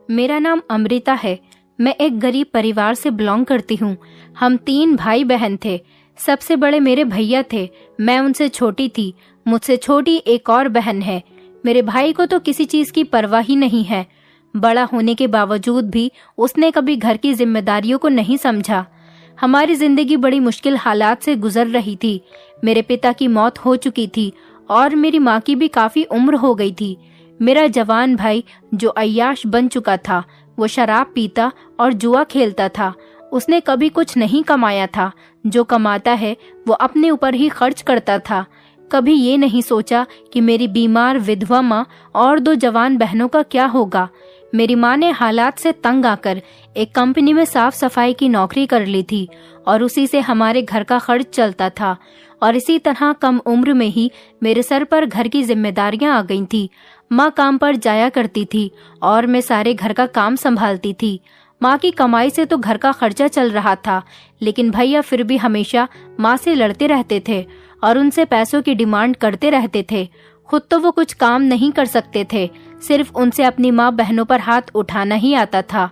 मेरा नाम अमृता है। मैं एक गरीब परिवार से बिलोंग करती हूँ। हम 3 भाई बहन थे। सबसे बड़े मेरे भैया थे, मैं उनसे छोटी थी। मुझसे छोटी एक और बहन है। मेरे भाई को तो किसी चीज की परवाह ही नहीं है। बड़ा होने के बावजूद भी उसने कभी घर की जिम्मेदारियों को नहीं समझा। हमारी जिंदगी बड़ी मुश्किल हालात से गुजर रही थी। मेरे पिता की मौत हो चुकी थी और मेरी माँ की भी काफी उम्र हो गई थी। मेरा जवान भाई जो अय्याश बन चुका था, वो शराब पीता और जुआ खेलता था। उसने कभी कुछ नहीं कमाया था। जो कमाता है वो अपने ऊपर ही खर्च करता था। कभी ये नहीं सोचा कि मेरी बीमार विधवा माँ और 2 जवान बहनों का क्या होगा। मेरी माँ ने हालात से तंग आकर एक कंपनी में साफ सफाई की नौकरी कर ली थी और उसी से हमारे घर का खर्च चलता था। और इसी तरह कम उम्र में ही मेरे सर पर घर की जिम्मेदारियां आ गई थी। माँ काम पर जाया करती थी और मैं सारे घर का काम संभालती थी। माँ की कमाई से तो घर का खर्चा चल रहा था, लेकिन भैया फिर भी हमेशा माँ से लड़ते रहते थे और उनसे पैसों की डिमांड करते रहते थे। खुद तो वो कुछ काम नहीं कर सकते थे, सिर्फ उनसे अपनी माँ बहनों पर हाथ उठाना ही आता था।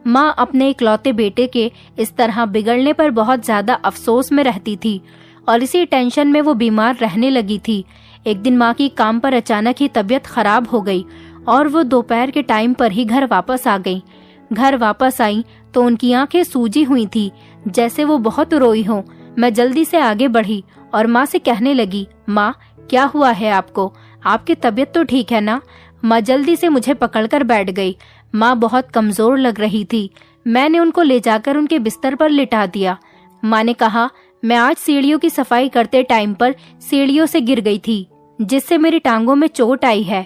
माँ अपने इकलौते बेटे के इस तरह बिगड़ने पर बहुत ज्यादा अफसोस में रहती थी और इसी टेंशन में वो बीमार रहने लगी थी। एक दिन माँ की काम पर अचानक ही तबीयत खराब हो गई और वो दोपहर के टाइम पर ही घर वापस आ गई। घर वापस आई तो उनकी आंखें सूजी हुई थी, जैसे वो बहुत रोई हो। मैं जल्दी से आगे बढ़ी और माँ से कहने लगी, माँ क्या हुआ है आपको? आपकी तबीयत तो ठीक है ना? माँ जल्दी से मुझे पकड़कर बैठ गई। माँ बहुत कमजोर लग रही थी। मैंने उनको ले जाकर उनके बिस्तर पर लिटा दिया। माँ ने कहा, मैं आज सीढ़ियों की सफाई करते टाइम पर सीढ़ियों से गिर गई थी, जिससे मेरी टांगों में चोट आई है।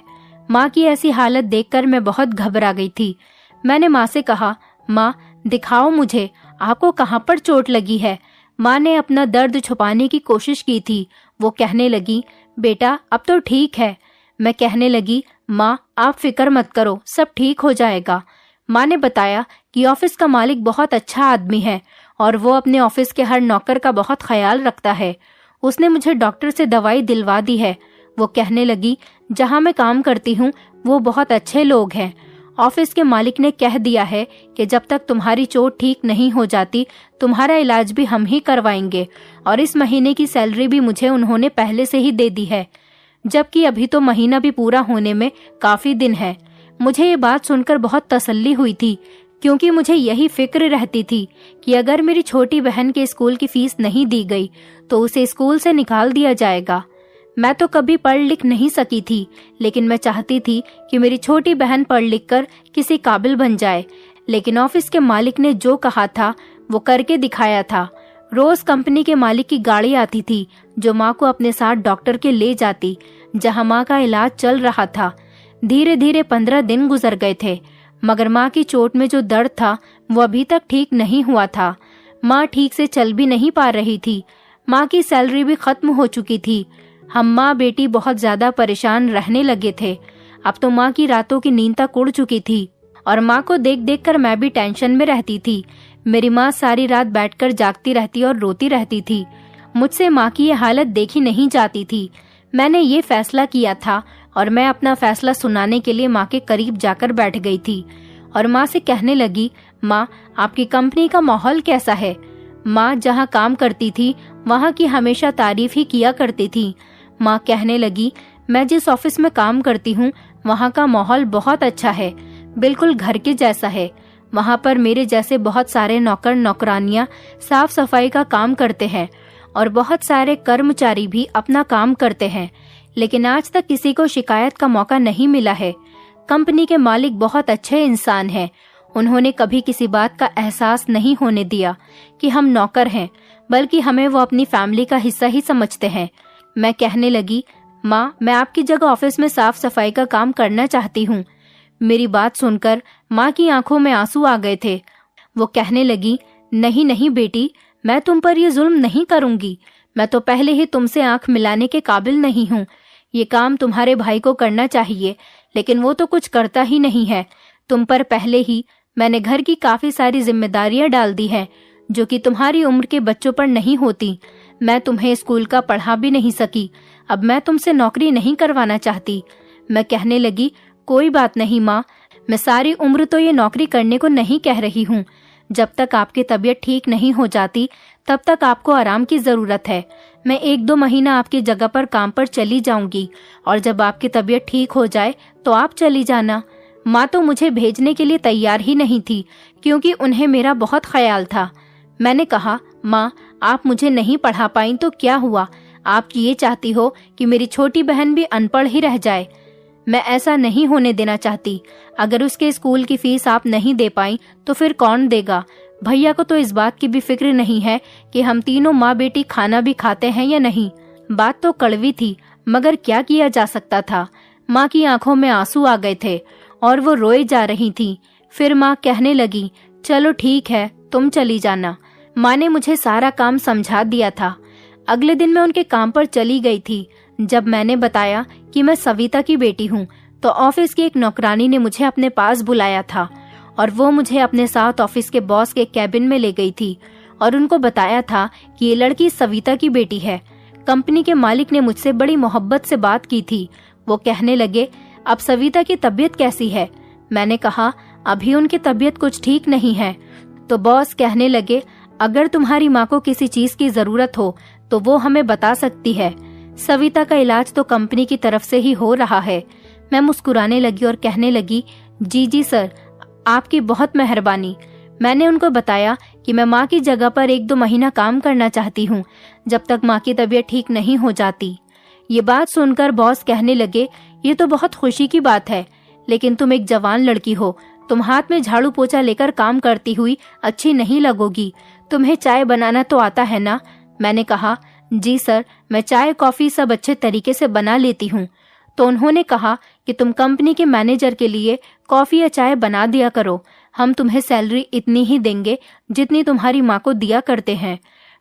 माँ की ऐसी हालत देखकर मैं बहुत घबरा गई थी। मैंने माँ से कहा, माँ दिखाओ मुझे, आपको कहाँ पर चोट लगी है? माँ ने अपना दर्द छुपाने की कोशिश की थी। वो कहने लगी, बेटा अब तो ठीक है। मैं कहने लगी, माँ आप फिक्र मत करो, सब ठीक हो जाएगा। माँ ने बताया कि ऑफिस का मालिक बहुत अच्छा आदमी है और वो अपने ऑफिस के हर नौकर का बहुत ख्याल रखता है। उसने मुझे डॉक्टर से दवाई दिलवा दी है। वो कहने लगी, जहाँ मैं काम करती हूँ वो बहुत अच्छे लोग हैं। ऑफिस के मालिक ने कह दिया है कि जब तक तुम्हारी चोट ठीक नहीं हो जाती तुम्हारा इलाज भी हम ही करवाएंगे और इस महीने की सैलरी भी मुझे उन्होंने पहले से ही दे दी है, जबकि अभी तो महीना भी पूरा होने में काफी दिन है। मुझे ये बात सुनकर बहुत तसल्ली हुई थी, क्योंकि मुझे यही फिक्र रहती थी कि अगर मेरी छोटी बहन के स्कूल की फीस नहीं दी गई तो उसे स्कूल से निकाल दिया जाएगा। मैं तो कभी पढ़ लिख नहीं सकी थी, लेकिन मैं चाहती थी कि मेरी छोटी बहन पढ़ लिख कर किसी काबिल बन जाए। लेकिन ऑफिस के मालिक ने जो कहा था वो करके दिखाया था। रोज कंपनी के मालिक की गाड़ी आती थी जो माँ को अपने साथ डॉक्टर के ले जाती, जहाँ माँ का इलाज चल रहा था। धीरे धीरे 15 दिन गुजर गए थे, मगर माँ की चोट में जो दर्द था वो अभी तक ठीक नहीं हुआ था। माँ ठीक से चल भी नहीं पा रही थी। माँ की सैलरी भी खत्म हो चुकी थी। हम माँ बेटी बहुत ज्यादा परेशान रहने लगे थे। अब तो माँ की रातों की नींद तक उड़ चुकी थी और माँ को देख देख कर मैं भी टेंशन में रहती थी। मेरी माँ सारी रात बैठकर जागती रहती और रोती रहती थी। मुझसे माँ की ये हालत देखी नहीं जाती थी। मैंने ये फैसला किया था और मैं अपना फैसला सुनाने के लिए माँ के करीब जाकर बैठ गई थी और माँ से कहने लगी, माँ आपकी कंपनी का माहौल कैसा है? माँ जहाँ काम करती थी वहाँ की हमेशा तारीफ ही किया करती थी। माँ कहने लगी, मैं जिस ऑफिस में काम करती हूँ वहाँ का माहौल बहुत अच्छा है, बिल्कुल घर के जैसा है। वहाँ पर मेरे जैसे बहुत सारे नौकर नौकरानियाँ साफ सफाई का काम करते हैं और बहुत सारे कर्मचारी भी अपना काम करते हैं, लेकिन आज तक किसी को शिकायत का मौका नहीं मिला है। कंपनी के मालिक बहुत अच्छे इंसान हैं। उन्होंने कभी किसी बात का एहसास नहीं होने दिया कि हम नौकर हैं, बल्कि हमें वो अपनी फैमिली का हिस्सा ही समझते हैं। मैं कहने लगी, माँ मैं आपकी जगह ऑफिस में साफ सफाई का काम करना चाहती हूँ। मेरी बात सुनकर माँ की आंखों में आंसू आ गए थे। वो कहने लगी, नहीं नहीं बेटी, मैं तुम पर ये जुल्म नहीं करूँगी। मैं तो पहले ही तुमसे आंख मिलाने के काबिल नहीं हूँ। ये काम तुम्हारे भाई को करना चाहिए, लेकिन वो तो कुछ करता ही नहीं है। तुम पर पहले ही मैंने घर की काफी सारी जिम्मेदारियां डाल दी हैं, जो कि तुम्हारी उम्र के बच्चों पर नहीं होती। मैं तुम्हें स्कूल का पढ़ा भी नहीं सकी। अब मैं तुमसे नौकरी नहीं करवाना चाहती। मैं कहने लगी, कोई बात नहीं माँ, मैं सारी उम्र तो ये नौकरी करने को नहीं कह रही हूँ। जब तक आपकी तबीयत ठीक नहीं हो जाती तब तक आपको आराम की जरूरत है। मैं 1-2 महीना आपकी जगह पर काम पर चली जाऊंगी और जब आपकी तबीयत ठीक हो जाए तो आप चली जाना। माँ तो मुझे भेजने के लिए तैयार ही नहीं थी क्योंकि उन्हें मेरा बहुत ख्याल था। मैंने कहा, माँ आप मुझे नहीं पढ़ा पाई तो क्या हुआ? आप ये चाहती हो कि मेरी छोटी बहन भी अनपढ़ ही रह जाए? मैं ऐसा नहीं होने देना चाहती। अगर उसके स्कूल की फीस आप नहीं दे पाई तो फिर कौन देगा? भैया को तो इस बात की भी फिक्र नहीं है कि हम तीनों माँ बेटी खाना भी खाते हैं या नहीं। बात तो कड़वी थी मगर क्या किया जा सकता था। माँ की आंखों में आंसू आ गए थे और वो रोए जा रही थी। फिर माँ कहने लगी, चलो ठीक है तुम चली जाना। माँ ने मुझे सारा काम समझा दिया था। अगले दिन मैं उनके काम पर चली गई थी। जब मैंने बताया कि मैं सविता की बेटी हूँ तो ऑफिस की एक नौकरानी ने मुझे अपने पास बुलाया था और वो मुझे अपने साथ ऑफिस के बॉस के कैबिन में ले गई थी और उनको बताया था कि ये लड़की सविता की बेटी है। कंपनी के मालिक ने मुझसे बड़ी मोहब्बत से बात की थी। वो कहने लगे, अब सविता की तबीयत कैसी है? मैंने कहा, अभी उनकी तबीयत कुछ ठीक नहीं है। तो बॉस कहने लगे, अगर तुम्हारी माँ को किसी चीज की जरूरत हो तो वो हमें बता सकती है। सविता का इलाज तो कंपनी की तरफ से ही हो रहा है। मैं मुस्कुराने लगी और कहने लगी, जी सर, आपकी बहुत मेहरबानी। मैंने उनको बताया कि मैं माँ की जगह पर 1-2 महीना काम करना चाहती हूँ जब तक माँ की तबीयत ठीक नहीं हो जाती। ये बात सुनकर बॉस कहने लगे, ये तो बहुत खुशी की बात है, लेकिन तुम एक जवान लड़की हो, तुम हाथ में झाड़ू पोछा लेकर काम करती हुई अच्छी नहीं लगोगी। तुम्हें चाय बनाना तो आता है ना? मैंने कहा, जी सर, मैं चाय कॉफी सब अच्छे तरीके से बना लेती हूँ। तो उन्होंने कहा कि तुम कंपनी के मैनेजर के लिए कॉफी या चाय बना दिया करो। हम तुम्हें सैलरी इतनी ही देंगे जितनी तुम्हारी माँ को दिया करते हैं।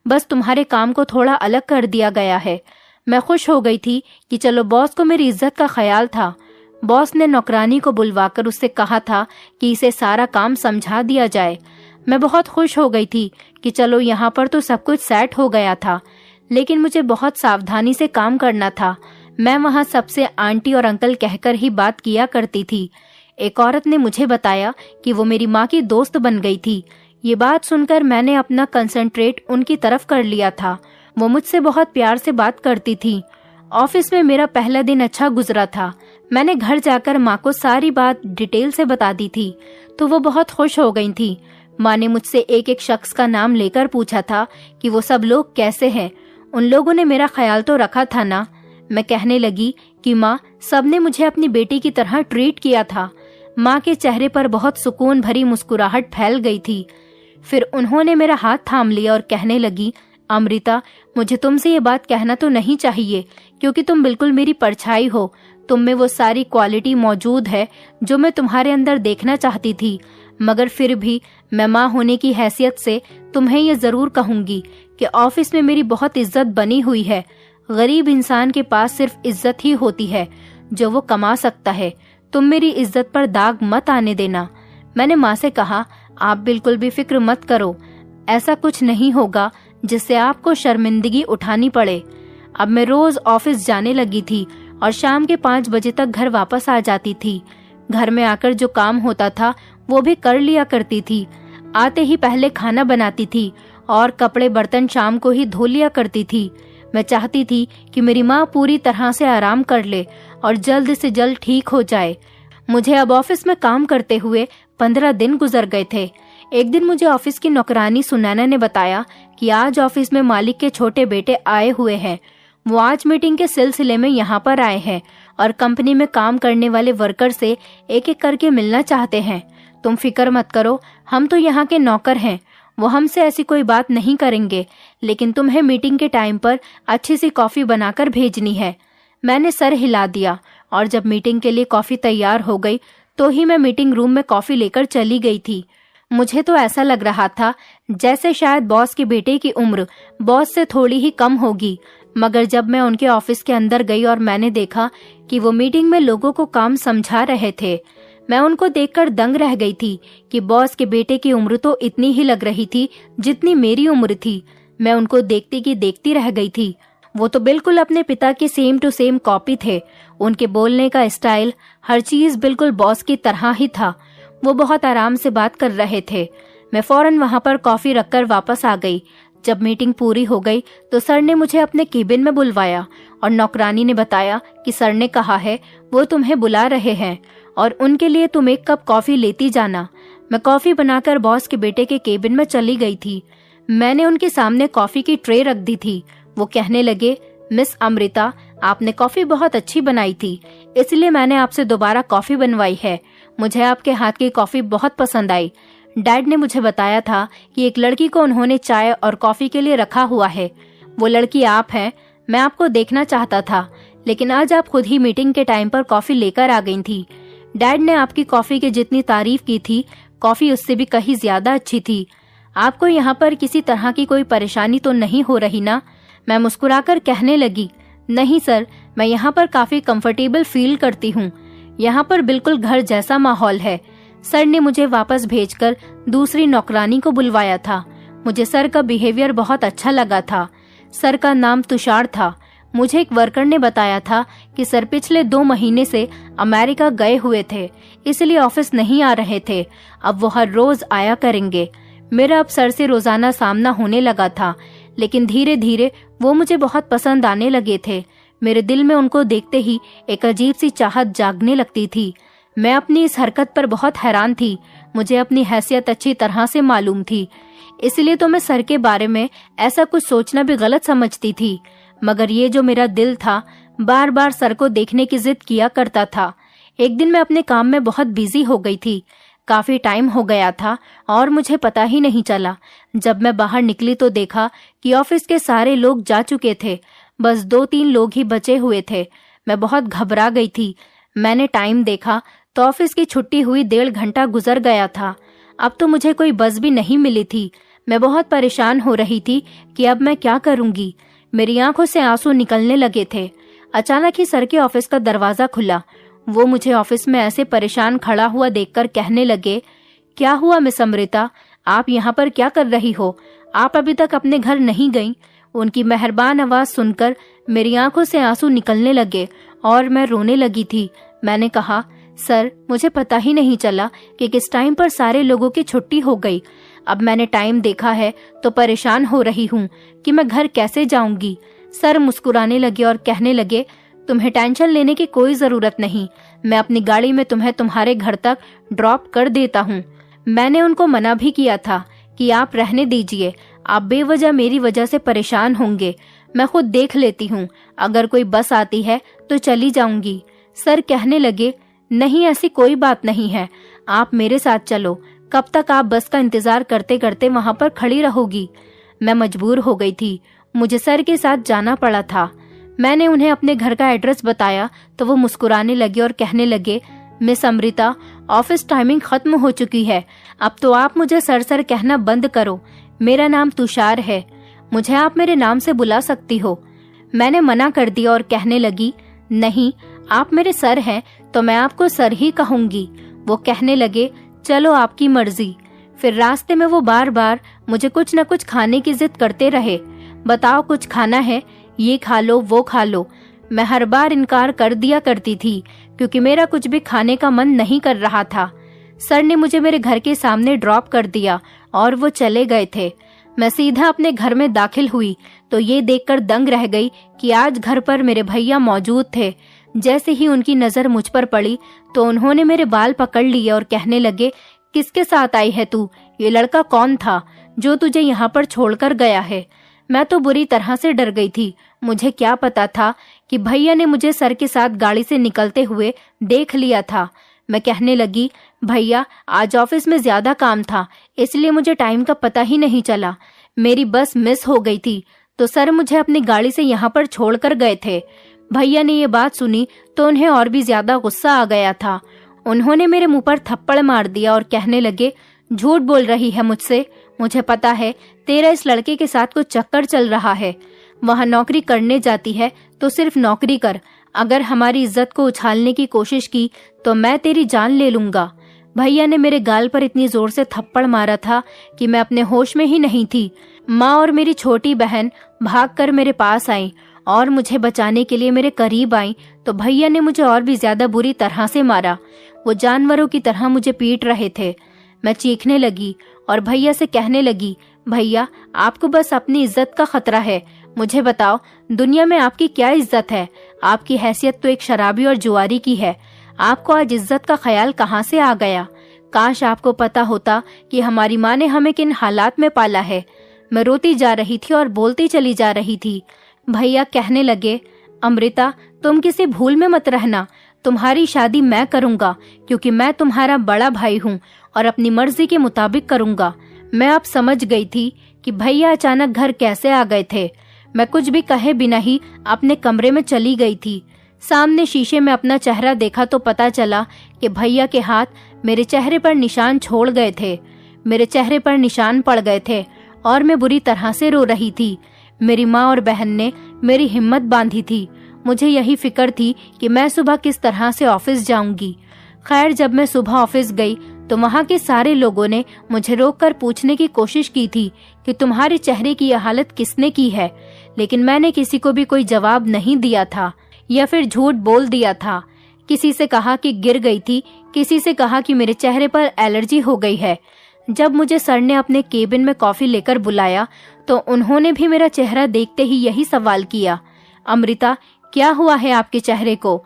बस तुम्हारे काम को थोड़ा अलग कर दिया गया है। मैं खुश हो गई थी कि चलो बॉस को मेरी इज्जत का ख्याल था। बॉस ने नौकरानी को बुलवाकर उससे कहा था कि इसे सारा काम समझा दिया जाए। मैं बहुत खुश हो गई थी कि चलो यहाँ पर तो सब कुछ सेट हो गया था, लेकिन मुझे बहुत सावधानी से काम करना था। मैं वहाँ सबसे आंटी और अंकल कहकर ही बात किया करती थी। एक औरत ने मुझे बताया कि वो मेरी माँ की दोस्त बन गई थी। ये बात सुनकर मैंने अपना कंसंट्रेट उनकी तरफ कर लिया था। वो मुझसे बहुत प्यार से बात करती थी। ऑफिस में मेरा पहला दिन अच्छा गुजरा था। मैंने घर जाकर माँ को सारी बात डिटेल से बता दी थी तो वो बहुत खुश हो गई थी। माँ ने मुझसे एक एक शख्स का नाम लेकर पूछा था कि वो सब लोग कैसे हैं, उन लोगों ने मेरा ख्याल तो रखा था ना। मैं कहने लगी कि माँ, सबने मुझे अपनी बेटी की तरह ट्रीट किया था। माँ के चेहरे पर बहुत सुकून भरी मुस्कुराहट फैल गई थी। फिर उन्होंने मेरा हाथ थाम लिया और कहने लगी, अमृता, मुझे तुमसे ये बात कहना तो नहीं चाहिए क्योंकि तुम बिल्कुल मेरी परछाई हो। तुम में वो सारी क्वालिटी मौजूद है जो मैं तुम्हारे अंदर देखना चाहती थी, मगर फिर भी मैं माँ होने की हैसियत से तुम्हें ये जरूर कहूंगी कि ऑफिस में मेरी बहुत इज्जत बनी हुई है। गरीब इंसान के पास सिर्फ इज्जत ही होती है जो वो कमा सकता है। तुम मेरी इज्जत पर दाग मत आने देना। मैंने माँ से कहा, आप बिल्कुल भी फिक्र मत करो, ऐसा कुछ नहीं होगा जिससे आपको शर्मिंदगी उठानी पड़े। अब मैं रोज ऑफिस जाने लगी थी और शाम के 5 बजे तक घर वापस आ जाती थी। घर में आकर जो काम होता था वो भी कर लिया करती थी। आते ही पहले खाना बनाती थी और कपड़े बर्तन शाम को ही धो लिया करती थी। मैं चाहती थी कि मेरी माँ पूरी तरह से आराम कर ले और जल्द से जल्द ठीक हो जाए। मुझे अब ऑफिस में काम करते हुए 15 दिन गुजर गए थे। एक दिन मुझे ऑफिस की नौकरानी सुनैना ने बताया कि आज ऑफिस में मालिक के छोटे बेटे आए हुए हैं। वो आज मीटिंग के सिलसिले में यहाँ पर आए हैं और कंपनी में काम करने वाले वर्कर से एक एक करके मिलना चाहते हैं। तुम फिक्र मत करो, हम तो यहाँ के नौकर हैं, वो हमसे ऐसी कोई बात नहीं करेंगे, लेकिन तुम्हें मीटिंग के टाइम पर अच्छी सी कॉफी बनाकर भेजनी है। मैंने सर हिला दिया और जब मीटिंग के लिए कॉफी तैयार हो गई तो ही मैं मीटिंग रूम में कॉफी लेकर चली गई थी। मुझे तो ऐसा लग रहा था जैसे शायद बॉस के बेटे की उम्र बॉस से थोड़ी ही कम होगी, मगर जब मैं उनके ऑफिस के अंदर गई और मैंने देखा कि वो मीटिंग में लोगों को काम समझा रहे थे, मैं उनको देखकर दंग रह गई थी कि बॉस के बेटे की उम्र तो इतनी ही लग रही थी जितनी मेरी उम्र थी। मैं उनको देखती की देखती रह गई थी। वो तो बिल्कुल अपने पिता की सेम टू सेम कॉपी थे। उनके बोलने का स्टाइल, हर चीज बिल्कुल बॉस की तरह ही था। वो बहुत आराम से बात कर रहे थे। मैं फौरन वहां पर कॉफी रखकर वापस आ गई। जब मीटिंग पूरी हो गई तो सर ने मुझे अपने केबिन में बुलवाया और नौकरानी ने बताया कि सर ने कहा है वो तुम्हें बुला रहे हैं और उनके लिए तुम एक कप कॉफी लेती जाना। मैं कॉफी बनाकर बॉस के बेटे के केबिन में चली गई थी। मैंने उनके सामने कॉफी की ट्रे रख दी थी। वो कहने लगे, मिस अमृता, आपने कॉफी बहुत अच्छी बनाई थी, इसलिए मैंने आपसे दोबारा कॉफी बनवाई है। मुझे आपके हाथ की कॉफी बहुत पसंद आई। डैड ने मुझे बताया था कि एक लड़की को उन्होंने चाय और कॉफी के लिए रखा हुआ है। वो लड़की आप हैं। मैं आपको देखना चाहता था, लेकिन आज आप खुद ही मीटिंग के टाइम पर कॉफी लेकर आ गई थी। डैड ने आपकी कॉफी की जितनी तारीफ की थी, कॉफी उससे भी कहीं ज्यादा अच्छी थी। आपको यहाँ पर किसी तरह की कोई परेशानी तो नहीं हो रही ना? मैं मुस्कुराकर कहने लगी, नहीं सर, मैं यहाँ पर काफी कंफर्टेबल फील करती हूँ। यहाँ पर बिल्कुल घर जैसा माहौल है। सर ने मुझे वापस भेजकर दूसरी नौकरानी को बुलवाया था। मुझे सर का बिहेवियर बहुत अच्छा लगा था। सर का नाम तुषार था। मुझे एक वर्कर ने बताया था कि सर पिछले 2 महीने से अमेरिका गए हुए थे, इसलिए ऑफिस नहीं आ रहे थे। अब वो हर रोज आया करेंगे। मेरा अब सर से रोजाना सामना होने लगा था, लेकिन धीरे धीरे वो मुझे बहुत पसंद आने लगे थे। मेरे दिल में उनको देखते ही एक अजीब सी चाहत जागने लगती थी। मैं अपनी इस हरकत पर बहुत हैरान थी। मुझे अपनी हैसियत अच्छी तरह से मालूम थी, इसलिए तो मैं सर के बारे में ऐसा कुछ सोचना भी गलत समझती थी। मगर ये जो मेरा दिल था, बार बार सर को देखने की जिद किया करता था। एक दिन मैं अपने काम में बहुत बिजी हो गई थी। काफी टाइम हो गया था और मुझे पता ही नहीं चला। जब मैं बाहर निकली तो देखा कि ऑफिस के सारे लोग जा चुके थे। बस 2-3 लोग ही बचे हुए थे। मैं बहुत घबरा गई थी। मैंने टाइम देखा तो ऑफिस की छुट्टी हुई 1.5 घंटा गुजर गया था। अब तो मुझे कोई बस भी नहीं मिली थी। मैं बहुत परेशान हो रही थी कि अब मैं क्या करूंगी। मेरी आंखों से आंसू निकलने लगे थे। अचानक ही सर के ऑफिस का दरवाजा खुला। वो मुझे ऑफिस में ऐसे परेशान खड़ा हुआ देखकर कहने लगे, क्या हुआ मिस अमृता, आप यहाँ पर क्या कर रही हो? आप अभी तक अपने घर नहीं गईं? उनकी मेहरबान आवाज सुनकर मेरी आंखों से आंसू निकलने लगे और मैं रोने लगी थी। मैंने कहा, सर, मुझे पता ही नहीं चला कि किस टाइम पर सारे लोगों की छुट्टी हो गई। अब मैंने टाइम देखा है तो परेशान हो रही हूँ कि मैं घर कैसे जाऊंगी। सर मुस्कुराने लगे और कहने लगे, तुम्हें टेंशन लेने की कोई जरूरत नहीं। मैं अपनी गाड़ी में तुम्हें तुम्हारे घर तक ड्रॉप कर देता हूँ। मैंने उनको मना भी किया था कि आप रहने दीजिए, आप बेवजह मेरी वजह से परेशान होंगे। मैं खुद देख लेती हूँ, अगर कोई बस आती है तो चली जाऊंगी। सर कहने लगे, नहीं, ऐसी कोई बात नहीं है, आप मेरे साथ चलो। कब तक आप बस का इंतजार करते करते वहां पर खड़ी रहोगी? मैं मजबूर हो गई थी। मुझे सर के साथ जाना पड़ा था। मैंने उन्हें अपने घर का एड्रेस बताया तो वो मुस्कुराने लगे और कहने लगे, मिस अमृता, ऑफिस टाइमिंग खत्म हो चुकी है। अब तो आप मुझे सर सर कहना बंद करो। मेरा नाम तुषार है, मुझे आप मेरे नाम से बुला सकती हो। मैंने मना कर दिया और कहने लगी, नहीं, आप मेरे सर हैं तो मैं आपको सर ही कहूंगी। वो कहने लगे, चलो आपकी मर्जी। फिर रास्ते में वो बार बार मुझे कुछ न कुछ खाने की जिद करते रहे। बताओ, कुछ खाना है? ये खा लो, वो खा लो। मैं हर बार इनकार कर दिया करती थी क्योंकि मेरा कुछ भी खाने का मन नहीं कर रहा था। सर ने मुझे मेरे घर के सामने ड्रॉप कर दिया और वो चले गए थे। मैं सीधा अपने घर में दाखिल हुई तो ये देखकर दंग रह गई कि आज घर पर मेरे भैया मौजूद थे। जैसे ही उनकी नजर मुझ पर पड़ी तो उन्होंने मेरे बाल पकड़ लिए और कहने लगे, किसके साथ आई है तू? ये लड़का कौन था जो तुझे यहाँ पर छोड़कर गया है? मैं तो बुरी तरह से डर गई थी। मुझे क्या पता था कि भैया ने मुझे सर के साथ गाड़ी से निकलते हुए देख लिया था। मैं कहने लगी, भैया, आज ऑफिस में ज्यादा काम था, इसलिए मुझे टाइम का पता ही नहीं चला। मेरी बस मिस हो गई थी तो सर मुझे अपनी गाड़ी से यहाँ पर छोड़कर गए थे। भैया ने ये बात सुनी तो उन्हें और भी ज्यादा गुस्सा आ गया था। उन्होंने मेरे मुंह पर थप्पड़ मार दिया और कहने लगे, झूठ बोल रही है मुझसे। मुझे पता है तेरा इस लड़के के साथ कुछ चक्कर चल रहा है। वहाँ नौकरी करने जाती है तो सिर्फ नौकरी कर। अगर हमारी इज्जत को उछालने की कोशिश की तो मैं तेरी जान ले लूंगा। भैया ने मेरे गाल पर इतनी जोर से थप्पड़ मारा था कि मैं अपने होश में ही नहीं थी। माँ और मेरी छोटी बहन भागकर मेरे पास आई और मुझे बचाने के लिए मेरे करीब आई तो भैया ने मुझे और भी ज्यादा बुरी तरह से मारा। वो जानवरों की तरह मुझे पीट रहे थे। मैं चीखने लगी और भैया से कहने लगी, भैया आपको बस अपनी इज्जत का खतरा है, मुझे बताओ दुनिया में आपकी क्या इज्जत है? आपकी हैसियत तो एक शराबी और जुआरी की है। आपको आज इज्जत का ख्याल कहाँ से आ गया? काश आपको पता होता कि हमारी माँ ने हमें किन हालात में पाला है। मैं रोती जा रही थी और बोलती चली जा रही थी। भैया कहने लगे, अमृता तुम किसी भूल में मत रहना, तुम्हारी शादी मैं करूंगा क्योंकि मैं तुम्हारा बड़ा भाई हूँ और अपनी मर्जी के मुताबिक करूंगा। मैं अब समझ गई थी कि भैया अचानक घर कैसे आ गए थे। मैं कुछ भी कहे बिना ही अपने कमरे में चली गई थी। सामने शीशे में अपना चेहरा देखा तो पता चला कि भैया के हाथ मेरे चेहरे पर निशान छोड़ गए थे। मेरे चेहरे पर निशान पड़ गए थे और मैं बुरी तरह से रो रही थी। मेरी माँ और बहन ने मेरी हिम्मत बांधी थी। मुझे यही फिक्र थी कि मैं सुबह किस तरह से ऑफिस जाऊंगी। खैर जब मैं सुबह ऑफिस गई तो वहाँ के सारे लोगों ने मुझे रोककर पूछने की कोशिश की थी कि तुम्हारे चेहरे की यह हालत किसने की है, लेकिन मैंने किसी को भी कोई जवाब नहीं दिया था या फिर झूठ बोल दिया था। किसी से कहा कि गिर गई थी, किसी से कहा कि मेरे चेहरे पर एलर्जी हो गई है। जब मुझे सर ने अपने केबिन में कॉफी लेकर बुलाया तो उन्होंने भी मेरा चेहरा देखते ही यही सवाल किया, अमृता क्या हुआ है आपके चेहरे को?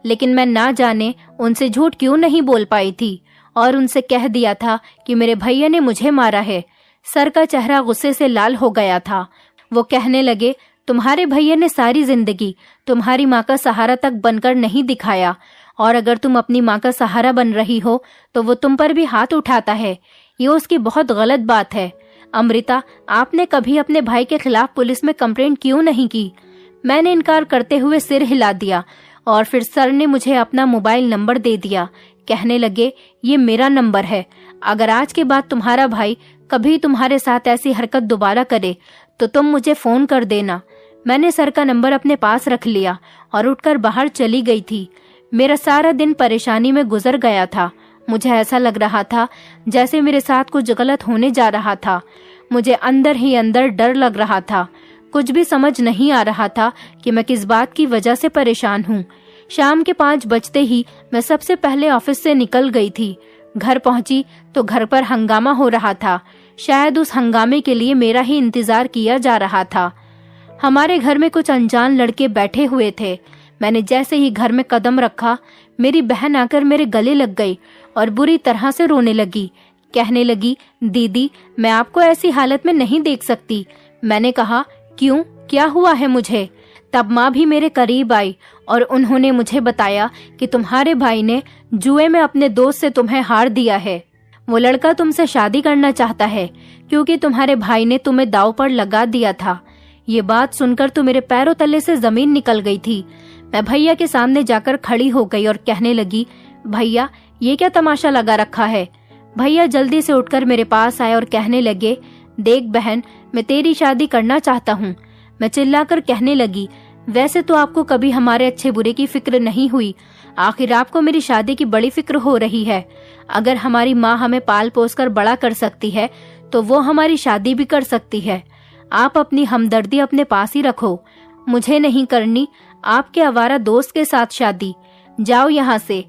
लेकिन मैं ना जाने उनसे झूठ क्यों नहीं बोल पाई थी और उनसे कह दिया था कि मेरे भैया ने मुझे मारा है। सर का चेहरा गुस्से से लाल हो गया था। वो कहने लगे, तुम्हारे भैया ने सारी जिंदगी तुम्हारी माँ का सहारा तक बनकर नहीं दिखाया और अगर तुम अपनी माँ का सहारा बन रही हो तो वो तुम पर भी हाथ उठाता है। ये उसकी बहुत गलत बात है। अमृता आपने कभी अपने भाई के खिलाफ पुलिस में कंप्लेंट क्यों नहीं की? मैंने इनकार करते हुए सिर हिला दिया और फिर सर ने मुझे अपना मोबाइल नंबर दे दिया। कहने लगे, ये मेरा नंबर है, अगर आज के बाद तुम्हारा भाई कभी तुम्हारे साथ ऐसी हरकत दोबारा करे तो तुम मुझे फोन कर देना। मैंने सर का नंबर अपने पास रख लिया और उठकर बाहर चली गई थी। मेरा सारा दिन परेशानी में गुजर गया था। मुझे ऐसा लग रहा था जैसे मेरे साथ कुछ गलत होने जा रहा था। मुझे अंदर ही अंदर डर लग रहा था। कुछ भी समझ नहीं आ रहा था कि मैं किस बात की वजह से परेशान हूँ। शाम के 5 बजते ही मैं सबसे पहले ऑफिस से निकल गई थी। घर पहुंची तो घर पर हंगामा हो रहा था। शायद उस हंगामे के लिए मेरा ही इंतजार किया जा रहा था। हमारे घर में कुछ अनजान लड़के बैठे हुए थे। मैंने जैसे ही घर में कदम रखा, मेरी बहन आकर मेरे गले लग गई और बुरी तरह से रोने लगी। कहने लगी, दीदी मैं आपको ऐसी हालत में नहीं देख सकती। मैंने कहा, क्यों, क्या हुआ है मुझे? तब माँ भी मेरे करीब आई और उन्होंने मुझे बताया कि तुम्हारे भाई ने जुए में अपने दोस्त से तुम्हें हार दिया है। वो लड़का तुमसे शादी करना चाहता है क्योंकि तुम्हारे भाई ने तुम्हें दांव पर लगा दिया था। ये बात सुनकर तो मेरे पैरों तले से जमीन निकल गई थी। मैं भैया के सामने जाकर खड़ी हो गई और कहने लगी, भैया ये क्या तमाशा लगा रखा है? भैया जल्दी से उठकर मेरे पास आए और कहने लगे, देख बहन, मैं तेरी शादी करना चाहता हूँ। मैं चिल्लाकर कहने लगी, वैसे तो आपको कभी हमारे अच्छे बुरे की फिक्र नहीं हुई, आखिर आपको मेरी शादी की बड़ी फिक्र हो रही है। अगर हमारी माँ हमें पाल पोस कर बड़ा कर सकती है तो वो हमारी शादी भी कर सकती है। आप अपनी हमदर्दी अपने पास ही रखो। मुझे नहीं करनी आपके आवारा दोस्त के साथ शादी, जाओ यहाँ से।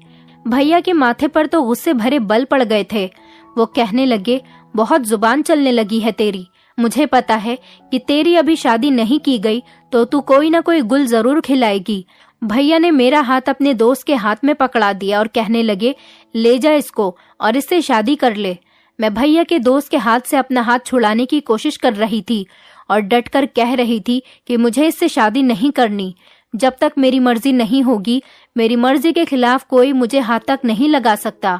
भैया के माथे पर तो गुस्से भरे बल पड़ गए थे। वो कहने लगे, बहुत जुबान चलने लगी है तेरी। मुझे पता है कि तेरी अभी शादी नहीं की गई तो तू कोई ना कोई गुल जरूर खिलाएगी। भैया ने मेरा हाथ अपने दोस्त के हाथ में पकड़ा दिया और कहने लगे, ले जा इसको और इससे शादी कर ले। मैं भैया के दोस्त के हाथ से अपना हाथ छुड़ाने की कोशिश कर रही थी और डटकर कह रही थी कि मुझे इससे शादी नहीं करनी। जब तक मेरी मर्जी नहीं होगी, मेरी मर्जी के खिलाफ कोई मुझे हाथ तक नहीं लगा सकता।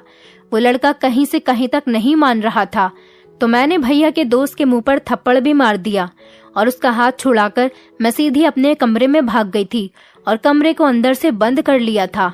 वो लड़का कहीं से कहीं तक नहीं मान रहा था तो मैंने भैया के दोस्त के मुंह पर थप्पड़ भी मार दिया और उसका हाथ छुड़ाकर मैं सीधी अपने कमरे में भाग गई थी और कमरे को अंदर से बंद कर लिया था।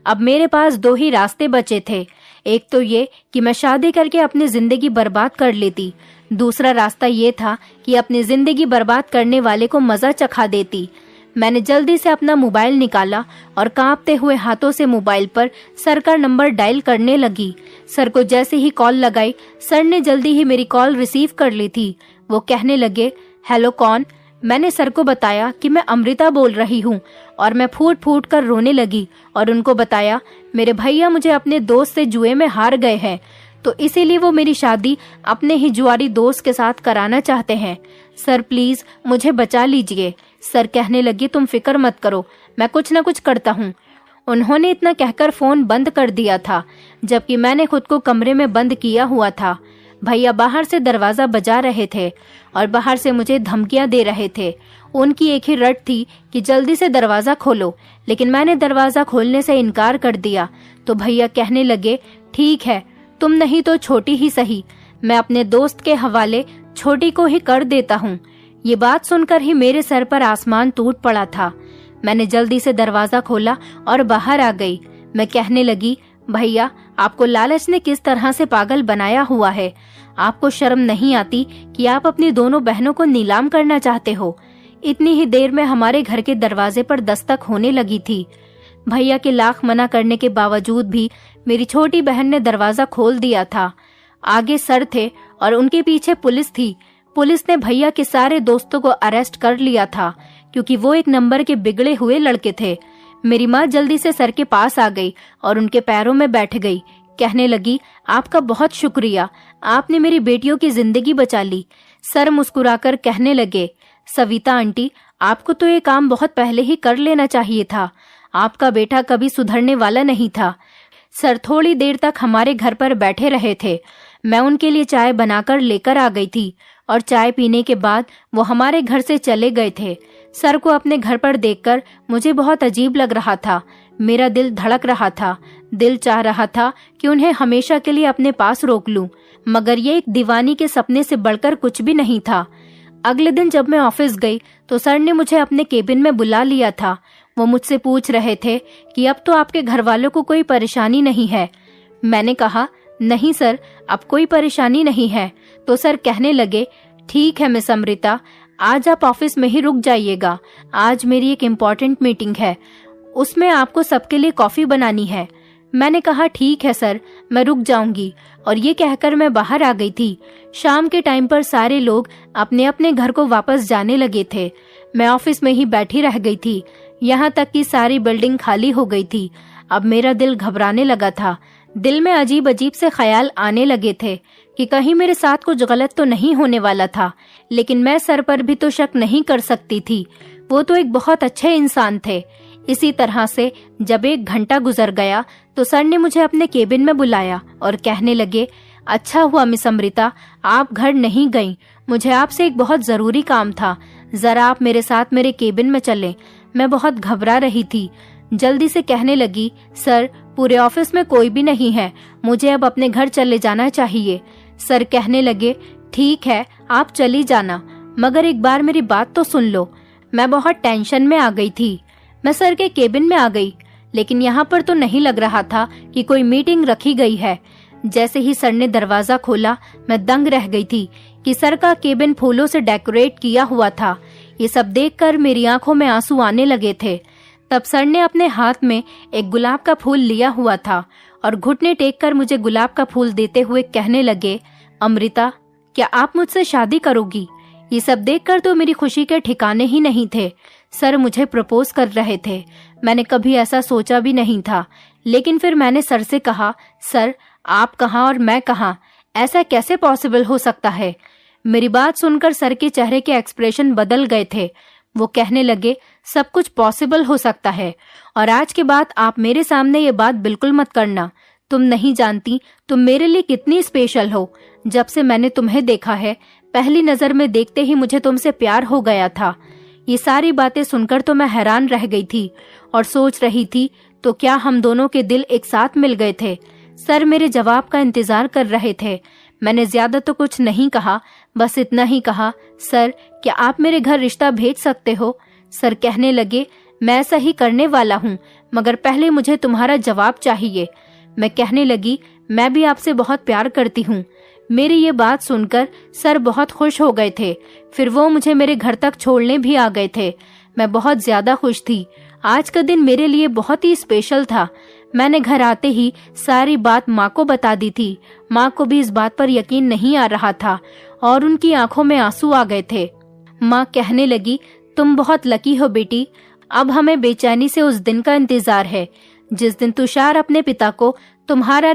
अब मेरे पास 2 ही रास्ते बचे थे। एक तो ये कि मैं शादी करके अपनी जिंदगी बर्बाद कर लेती, दूसरा रास्ता ये था कि अपनी जिंदगी बर्बाद करने वाले को मजा चखा देती। मैंने जल्दी से अपना मोबाइल निकाला और कांपते हुए हाथों से मोबाइल पर सर का नंबर डायल करने लगी। सर को जैसे ही कॉल लगाई, सर ने जल्दी ही मेरी कॉल रिसीव कर ली थी। वो कहने लगे, हेलो कौन? मैंने सर को बताया कि मैं अमृता बोल रही हूँ और मैं फूट फूट कर रोने लगी और उनको बताया मेरे भैया मुझे अपने दोस्त से जुए में हार गए हैं, तो इसीलिए वो मेरी शादी अपने ही जुआरी दोस्त के साथ कराना चाहते हैं। सर प्लीज मुझे बचा लीजिए। सर कहने लगे तुम फिक्र मत करो, मैं कुछ न कुछ करता हूँ। उन्होंने इतना कहकर फोन बंद कर दिया था, जबकि मैंने खुद को कमरे में बंद किया हुआ था। भैया बाहर से दरवाजा बजा रहे थे और बाहर से मुझे धमकियां दे रहे थे। उनकी एक ही रट थी कि जल्दी से दरवाजा खोलो, लेकिन मैंने दरवाजा खोलने से इनकार कर दिया। तो भैया कहने लगे ठीक है, तुम नहीं तो छोटी ही सही, मैं अपने दोस्त के हवाले छोटी को ही कर देता हूँ। ये बात सुनकर ही मेरे सर पर आसमान टूट पड़ा था। मैंने जल्दी से दरवाजा खोला और बाहर आ गई। मैं कहने लगी भैया आपको लालच ने किस तरह से पागल बनाया हुआ है। आपको शर्म नहीं आती कि आप अपनी दोनों बहनों को नीलाम करना चाहते हो। इतनी ही देर में हमारे घर के दरवाजे पर दस्तक होने लगी थी। भैया के लाख मना करने के बावजूद भी मेरी छोटी बहन ने दरवाजा खोल दिया था। आगे सर थे और उनके पीछे पुलिस थी। पुलिस ने भैया के सारे दोस्तों को अरेस्ट कर लिया था, क्योंकि वो एक नंबर के बिगड़े हुए लड़के थे। मेरी माँ जल्दी से सर के पास आ गई और उनके पैरों में बैठ गई। कहने लगी आपका बहुत शुक्रिया, आपने मेरी बेटियों की जिंदगी बचा ली। सर मुस्कुराकर कहने लगे सविता आंटी, आपको तो ये काम बहुत पहले ही कर लेना चाहिए था। आपका बेटा कभी सुधरने वाला नहीं था। सर थोड़ी देर तक हमारे घर पर बैठे रहे थे। मैं उनके लिए चाय बनाकर लेकर आ गई थी और चाय पीने के बाद वो हमारे घर से चले गए थे। सर को अपने घर पर देखकर मुझे बहुत अजीब लग रहा था। मेरा दिल धड़क रहा था। दिल चाह रहा था कि उन्हें हमेशा के लिए अपने पास रोक लूं, मगर ये एक दीवानी के सपने से बढ़कर कुछ भी नहीं था। अगले दिन जब मैं ऑफिस गई तो सर ने मुझे अपने केबिन में बुला लिया था। वो मुझसे पूछ रहे थे कि अब तो आपके घर वालों को कोई परेशानी नहीं है। मैंने कहा नहीं सर, अब कोई परेशानी नहीं है। तो सर कहने लगे ठीक है मिस अमृता, आज आप ऑफिस में ही रुक जाइएगा। आज मेरी एक इम्पोर्टेंट मीटिंग है, उसमें आपको सबके लिए कॉफी बनानी है। मैंने कहा ठीक है सर, मैं रुक जाऊंगी, और ये कहकर मैं बाहर आ गई थी। शाम के टाइम पर सारे लोग अपने अपने घर को वापस जाने लगे थे। मैं ऑफिस में ही बैठी रह गई थी, यहाँ तक कि सारी बिल्डिंग खाली हो गई थी। अब मेरा दिल घबराने लगा था। दिल में अजीब अजीब से ख्याल आने लगे थे कि कहीं मेरे साथ कुछ गलत तो नहीं होने वाला था। लेकिन मैं सर पर भी तो शक नहीं कर सकती थी, वो तो एक बहुत अच्छे इंसान थे। इसी तरह से जब 1 घंटा गुजर गया तो सर ने मुझे अपने केबिन में बुलाया और कहने लगे अच्छा हुआ मिस अमृता, आप घर नहीं गईं। मुझे आपसे एक बहुत जरूरी काम था, जरा आप मेरे साथ मेरे केबिन में चलें। मैं बहुत घबरा रही थी। जल्दी से कहने लगी सर, पूरे ऑफिस में कोई भी नहीं है, मुझे अब अपने घर चले जाना चाहिए। सर कहने लगे ठीक है, आप चली जाना, मगर एक बार मेरी बात तो सुन लो। मैं बहुत टेंशन में आ गई थी। मैं सर के केबिन में आ गई, लेकिन यहाँ पर तो नहीं लग रहा था कि कोई मीटिंग रखी गई है। जैसे ही सर ने दरवाजा खोला, मैं दंग रह गई थी कि सर का केबिन फूलों से डेकोरेट किया हुआ था। ये सब देखकर मेरी आंखों में आंसू आने लगे थे। तब सर ने अपने हाथ में एक गुलाब का फूल लिया हुआ था और घुटने टेक कर मुझे गुलाब का फूल देते हुए कहने लगे अमृता, क्या आप मुझसे शादी करोगी? ये सब देखकर तो मेरी खुशी के ठिकाने ही नहीं थे। सर मुझे प्रपोज कर रहे थे। मैंने कभी ऐसा सोचा भी नहीं था, लेकिन फिर मैंने सर से कहा सर, आप कहाँ और मैं कहाँ, ऐसा कैसे पॉसिबल हो सकता है? मेरी बात सुनकर सर के चेहरे के एक्सप्रेशन बदल गए थे। वो कहने लगे सब कुछ पॉसिबल हो सकता है, और आज के बाद आप मेरे सामने ये बात बिल्कुल मत करना। तुम नहीं जानती तुम मेरे लिए कितनी स्पेशल हो। जब से मैंने तुम्हें देखा है, पहली नजर में देखते ही मुझे तुमसे प्यार हो गया था। ये सारी बातें सुनकर तो मैं हैरान रह गई थी और सोच रही थी तो क्या हम दोनों के दिल एक साथ मिल गए थे। सर मेरे जवाब का इंतजार कर रहे थे। मैंने ज्यादा तो कुछ नहीं कहा, बस इतना ही कहा सर, क्या आप मेरे घर रिश्ता भेज सकते हो? सर कहने लगे मैं ऐसा ही करने वाला हूँ, मगर पहले मुझे तुम्हारा जवाब चाहिए। मैं कहने लगी मैं भी आपसे बहुत प्यार करती हूँ। मेरी ये बात सुनकर सर बहुत खुश हो गए थे। फिर वो मुझे मेरे घर तक छोड़ने भी आ गए थे। मैं बहुत ज्यादा खुश थी। आज का दिन मेरे लिए बहुत ही स्पेशल था। मैंने घर आते ही सारी बात माँ को बता दी थी। माँ को भी इस बात पर यकीन नहीं आ रहा था और उनकी आंखों में आंसू आ गए थे। माँ कहने लगी, तुम बहुत लकी हो बेटी। अब हमें बेचैनी से उस दिन का इंतजार है जिस दिन तुषार अपने पिता को तुम्हारा